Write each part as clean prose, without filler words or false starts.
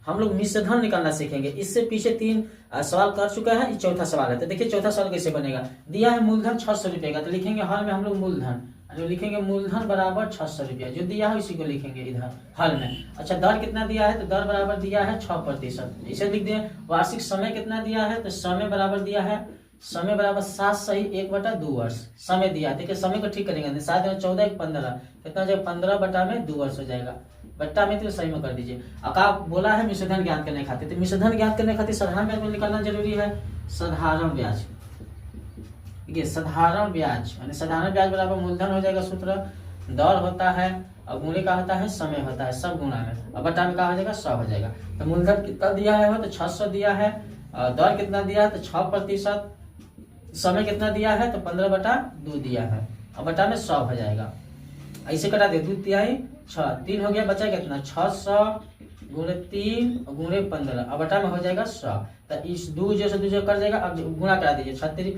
हम लोग मिश्र धन निकालना सीखेंगे। इससे पीछे 3 सवाल कर चुका है, चौथा सवाल है। तो देखिए चौथा सवाल कैसे बनेगा। दिया है मूलधन 600 रुपये का, तो लिखेंगे हल में हम लोग मूलधन, लिखेंगे मूलधन बराबर 600 रुपया, जो दिया है उसी को लिखेंगे इधर हल में। अच्छा दर कितना दिया है, तो दर बराबर दिया है 6%। इसे लिख दिए। वार्षिक समय कितना दिया है, तो समय बराबर दिया है, समय बराबर 7 सही 1/2 वर्ष समय दिया। देखिए समय को ठीक करेंगे, 7 में 14 1 15 कितना हो जाएगा, 15/2 वर्ष हो जाएगा। बट्टा में तो सही में कर दीजिए। अब आप बोला है मिश्रधन ज्ञात करने खातिर, तो मिश्रधन ज्ञात करने खातिर साधारण ब्याज में निकालना जरूरी है। साधारण ब्याज, देखिए साधारण ब्याज यानी साधारण ब्याज बराबर मूलधन हो जाएगा। सूत्र दर होता है और गुणे का होता है समय होता है, सब गुणा में, और बटा में क्या हो जाएगा 100 हो जाएगा। तो मूलधन कितना दिया है, तो 600 दिया है, दर कितना दिया है, तो 6%, समय कितना दिया है, तो 15/2 दिया है, और बटा में 100 हो जाएगा। ऐसे कटा दे, 2 तिहाई 6, 3 हो गया, बचा कितना 600 गुणे 3 गुणे 15, और बटा में हो जाएगा 100। तो इस 2 जो से 2 जो कर जाएगा, अब गुणा करा दीजिए, 36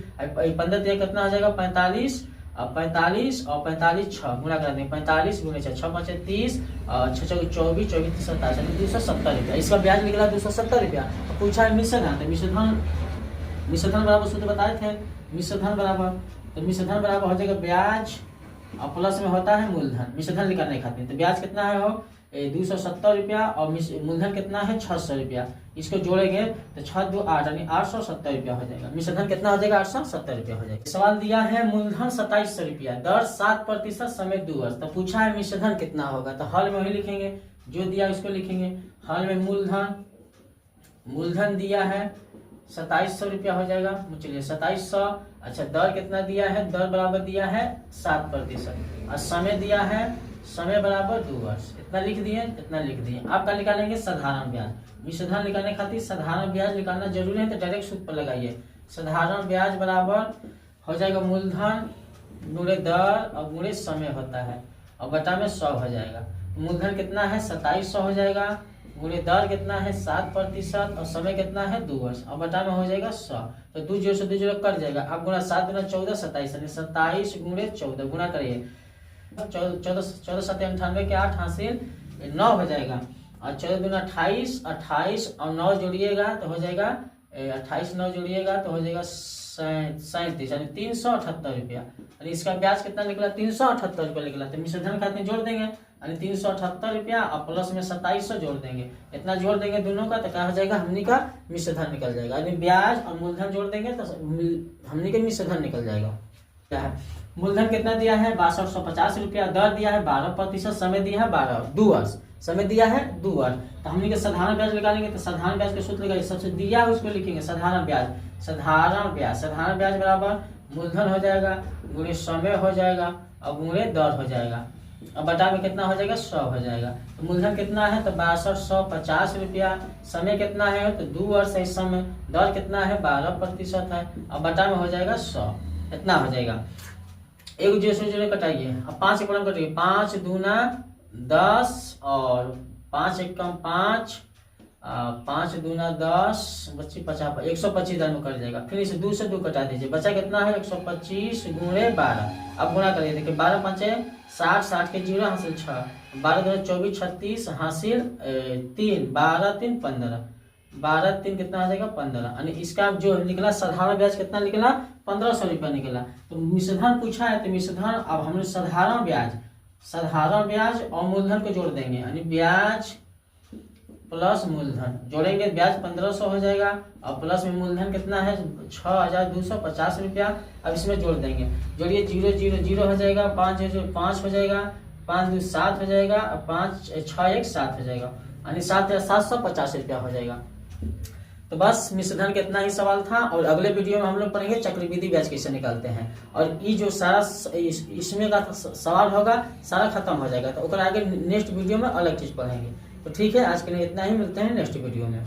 15 तिहाई कितना हो जाएगा 45, और 45 और 45 6 गुणा करा देंगे, 45 गुणे 6 6 5 30 और 6 6 24 24 30 27 270 रुपया। इसका ब्याज निकला 270 रुपया। पूछा है मिश्रधन, तो मिश्रधन बराबर सूत्र बताए थे, मिश्रधन बराबर, तो मिश्रधन बराबर हो जाएगा ब्याज और प्लस में होता है मूलधन। मिश्रधन निकालने खातिर तो ब्याज कितना है, हो 270 रुपया, और मूलधन कितना है 600 रुपया। इसको जोड़ेंगे तो 6 2 8 यानी 870 रुपया हो जाएगा। मिश्रधन कितना हो जाएगा 870 रुपया हो जाएगा। सवाल दिया है मूलधन 2700 रुपया, दर 7%, समय 2 वर्ष। तो पूछा है मिश्रधन कितना होगा, तो हल में वही लिखेंगे जो दिया उसको लिखेंगे। हल में मूलधन दिया है 2700 रुपया हो जाएगा, चलिए 2700। अच्छा दर कितना दिया है, दर बराबर दिया है 7%, और समय दिया है, समय बराबर 2 वर्ष। इतना लिख दिए, इतना लिख दिए। आप क्या निकालेंगे, साधारण ब्याज। मिश्रधन निकालने खातिर साधारण ब्याज निकालना जरूरी है, तो डायरेक्ट सूत्र पर लगाइए। साधारण ब्याज बराबर हो जाएगा मूलधन गुणे दर और गुणे समय होता है, और बटा में 100 हो जाएगा। मूलधन कितना है 2700 हो जाएगा, गुणे दर कितना है 7%, और समय कितना है 2 वर्ष, और बटा में हो जाएगा 100। तो 2 0 से 2 0 कट जाएगा। अब गुणा 7 गुना 14 27, 27 गुणे 14 गुणा करिए, 14 7 98 के 8 हासिल 9 हो जाएगा, और 14 दूना 28, 28 और 9 जोड़िएगा तो हो जाएगा 28 9 जोड़िएगा तो हो जाएगा 37 यानी 378 रुपया। इसका ब्याज कितना निकला 378 रुपया निकला। तो मिश्रधन खाते जोड़ देंगे यानी 378 रुपया और प्लस में 2700 जोड़ देंगे, इतना जोड़ देंगे दोनों का तो क्या हो जाएगा हमनी का मिश्रधन निकल जाएगा। यानी ब्याज और मूलधन जोड़ देंगे तो हमनी का मिश्रधन निकल जाएगा। क्या है मूलधन कितना दिया है 6250 रुपया, दर दिया है 12%, समय दिया है 2 वर्ष, समय दिया है 2 वर्ष। तो हमने के साधारण ब्याज निकालेंगे तो साधारण ब्याज का सूत्र लगाइए, सबसे दिया है उसको लिखेंगे साधारण ब्याज। साधारण ब्याज बराबर मूलधन हो जाएगा गुणे समय हो जाएगा और गुणे दर हो जाएगा, अब बटा में कितना हो जाएगा 100 हो जाएगा। तो मूलधन कितना है तो 6250 रुपया, समय कितना है तो 2 वर्ष है, इस समय दर कितना है 12% है, अब बटा में हो जाएगा 100, इतना हो जाएगा। एक जीरो कटाइए, अब 5 एक कटिए, 5 दूना 10 और 5 एक कम 5, 5 दूना 10 बच्ची 50 125 दर में कट जाएगा। फिर इसे 2 से 2 कटा दीजिए, बचा कितना है 125 गुणे 12। अब गुणा करिए, देखिए 12 5 60, 60 के 0 हासिल 6, 12 2 24 36 हासिल 3, 12 3 15, 12 3 कितना आ जाएगा 15। यानी इसका जो निकला साधारण ब्याज कितना निकला 1500 रुपया निकला। तो मिश्रधन पूछा है तो मिश्रधन अब हमने साधारण ब्याज और मूलधन को जोड़ देंगे, यानी ब्याज प्लस मूलधन जोड़ेंगे, ब्याज 1500 हो जाएगा और प्लस में मूलधन कितना है 6250 रुपया। अब इसमें जोड़ देंगे, जोड़िए 0 0 0 हो जाएगा, 5 5 हो जाएगा, 5 2 7 हो जाएगा और 5 6 1 7 हो जाएगा, यानी 7,750 रुपया हो जाएगा। तो बस मिश्रधन का इतना ही सवाल था, और अगले वीडियो में हम लोग पढ़ेंगे चक्रवृद्धि ब्याज कैसे निकालते हैं, और ये जो सारा इसमें का सवाल होगा सारा खत्म हो जाएगा। तो आगे नेक्स्ट वीडियो में अलग चीज पढ़ेंगे। तो ठीक है, आज के लिए इतना ही, मिलते हैं नेक्स्ट वीडियो में।